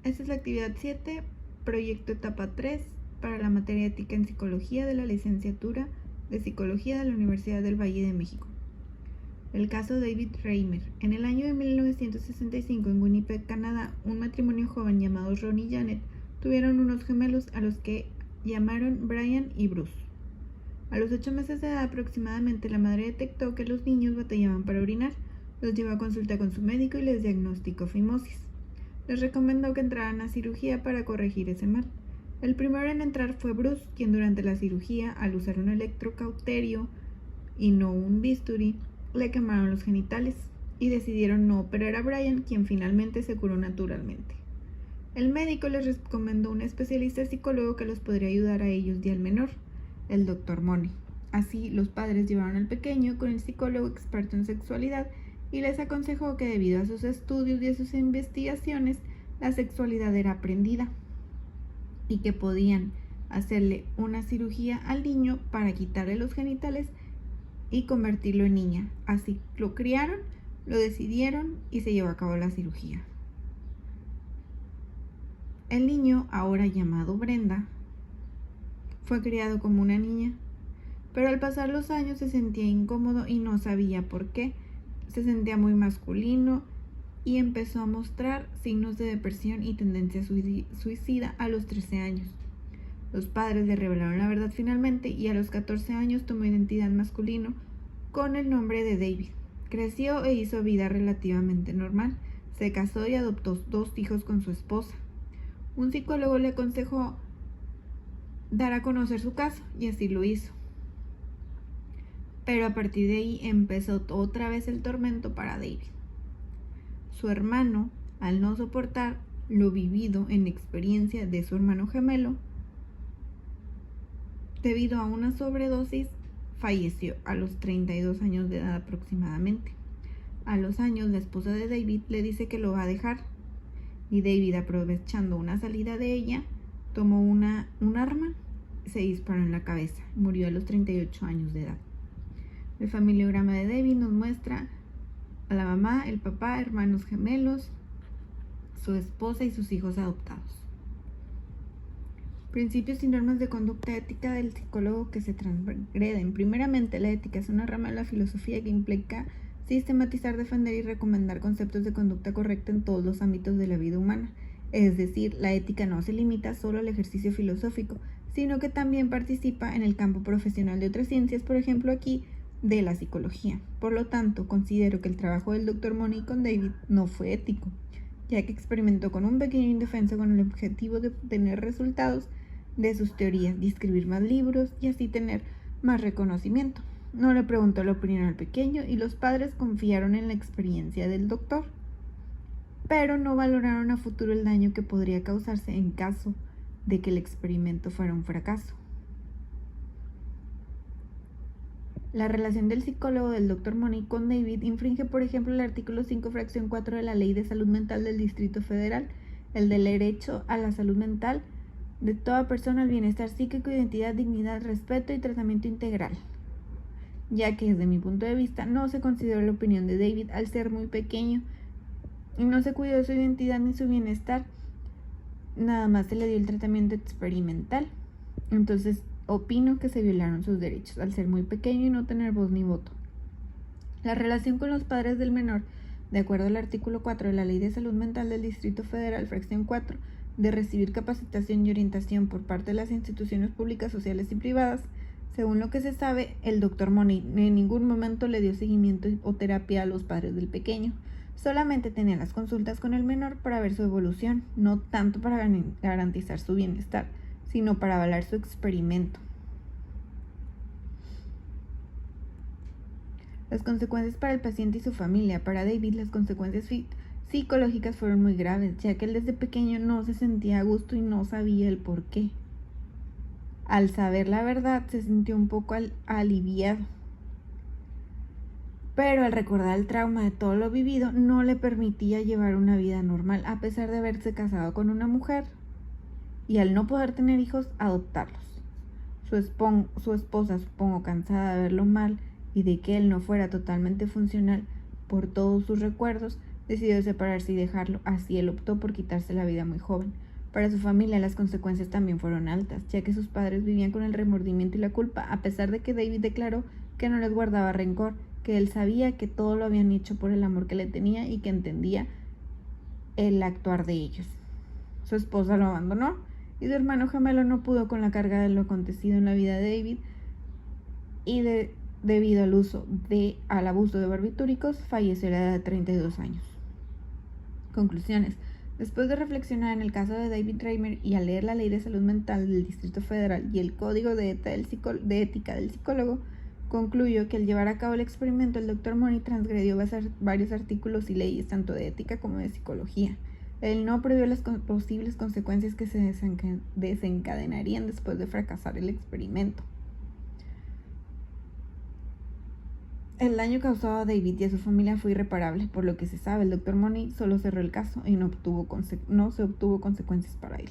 Esta es la actividad 7, proyecto etapa 3, para la materia ética en psicología de la licenciatura de psicología de la Universidad del Valle de México. El caso David Reimer. En el año de 1965, en Winnipeg, Canadá, un matrimonio joven llamado Ron y Janet tuvieron unos gemelos a los que llamaron Brian y Bruce. A los 8 meses de edad aproximadamente, la madre detectó que los niños batallaban para orinar. Los llevó a consulta con su médico y les diagnosticó fimosis. Les recomendó que entraran a cirugía para corregir ese mal. El primero en entrar fue Bruce, quien durante la cirugía, al usar un electrocauterio y no un bisturí, le quemaron los genitales y decidieron no operar a Brian, quien finalmente se curó naturalmente. El médico les recomendó un especialista psicólogo que los podría ayudar a ellos y al menor, el Dr. Money. Así, los padres llevaron al pequeño con el psicólogo experto en sexualidad y les aconsejó que debido a sus estudios y a sus investigaciones, la sexualidad era aprendida y que podían hacerle una cirugía al niño para quitarle los genitales y convertirlo en niña. Así lo criaron, lo decidieron y se llevó a cabo la cirugía. El niño, ahora llamado Brenda, fue criado como una niña, pero al pasar los años se sentía incómodo y no sabía por qué. Se sentía muy masculino y empezó a mostrar signos de depresión y tendencia suicida a los 13 años. Los padres le revelaron la verdad finalmente y a los 14 años tomó identidad masculino con el nombre de David. Creció e hizo vida relativamente normal. Se casó y adoptó 2 hijos con su esposa. Un psicólogo le aconsejó dar a conocer su caso y así lo hizo. Pero a partir de ahí empezó otra vez el tormento para David. Su hermano, al no soportar lo vivido en experiencia de su hermano gemelo, debido a una sobredosis, falleció a los 32 años de edad aproximadamente. A los años, la esposa de David le dice que lo va a dejar y David, aprovechando una salida de ella, tomó un arma y se disparó en la cabeza. Murió a los 38 años de edad. El familiograma de David nos muestra a la mamá, el papá, hermanos gemelos, su esposa y sus hijos adoptados. Principios y normas de conducta ética del psicólogo que se transgreden. Primeramente, la ética es una rama de la filosofía que implica sistematizar, defender y recomendar conceptos de conducta correcta en todos los ámbitos de la vida humana. Es decir, la ética no se limita solo al ejercicio filosófico, sino que también participa en el campo profesional de otras ciencias, por ejemplo aquí, de la psicología. Por lo tanto, considero que el trabajo del Dr. Money con David no fue ético, ya que experimentó con un pequeño indefenso con el objetivo de obtener resultados de sus teorías y escribir más libros y así tener más reconocimiento. No le preguntó la opinión al pequeño y los padres confiaron en la experiencia del doctor, pero no valoraron a futuro el daño que podría causarse en caso de que el experimento fuera un fracaso. La relación del psicólogo del Dr. Money con David infringe, por ejemplo, el artículo 5, fracción 4 de la Ley de Salud Mental del Distrito Federal, el del derecho a la salud mental de toda persona, al bienestar psíquico, identidad, dignidad, respeto y tratamiento integral, ya que desde mi punto de vista no se consideró la opinión de David al ser muy pequeño y no se cuidó de su identidad ni su bienestar, nada más se le dio el tratamiento experimental. Entonces opino que se violaron sus derechos al ser muy pequeño y no tener voz ni voto. La relación con los padres del menor, de acuerdo al artículo 4 de la Ley de Salud Mental del Distrito Federal, fracción 4, de recibir capacitación y orientación por parte de las instituciones públicas, sociales y privadas. Según lo que se sabe, el Dr. Money en ningún momento le dio seguimiento o terapia a los padres del pequeño. Solamente tenía las consultas con el menor para ver su evolución, no tanto para garantizar su bienestar, sino para avalar su experimento. Las consecuencias para el paciente y su familia. Para David, las consecuencias psicológicas fueron muy graves, ya que él desde pequeño no se sentía a gusto y no sabía el por qué. Al saber la verdad, se sintió un poco aliviado, pero al recordar el trauma de todo lo vivido, no le permitía llevar una vida normal, a pesar de haberse casado con una mujer y al no poder tener hijos, adoptarlos. Su esposa, supongo, cansada de verlo mal y de que él no fuera totalmente funcional por todos sus recuerdos, decidió separarse y dejarlo. Así él optó por quitarse la vida muy joven. Para su familia las consecuencias también fueron altas, ya que sus padres vivían con el remordimiento y la culpa, a pesar de que David declaró que no les guardaba rencor, que él sabía que todo lo habían hecho por el amor que le tenía y que entendía el actuar de ellos. Su esposa lo abandonó y su hermano gemelo no pudo con la carga de lo acontecido en la vida de David y debido al abuso de barbitúricos falleció a la edad de 32 años. Conclusiones. Después de reflexionar en el caso de David Reimer y al leer la Ley de Salud Mental del Distrito Federal y el Código de Ética del Psicólogo, concluyó que al llevar a cabo el experimento el Dr. Money transgredió varios artículos y leyes, tanto de ética como de psicología. Él no previó las posibles consecuencias que se desencadenarían después de fracasar el experimento. El daño causado a David y a su familia fue irreparable. Por lo que se sabe, el Dr. Money solo cerró el caso y no se obtuvo consecuencias para él.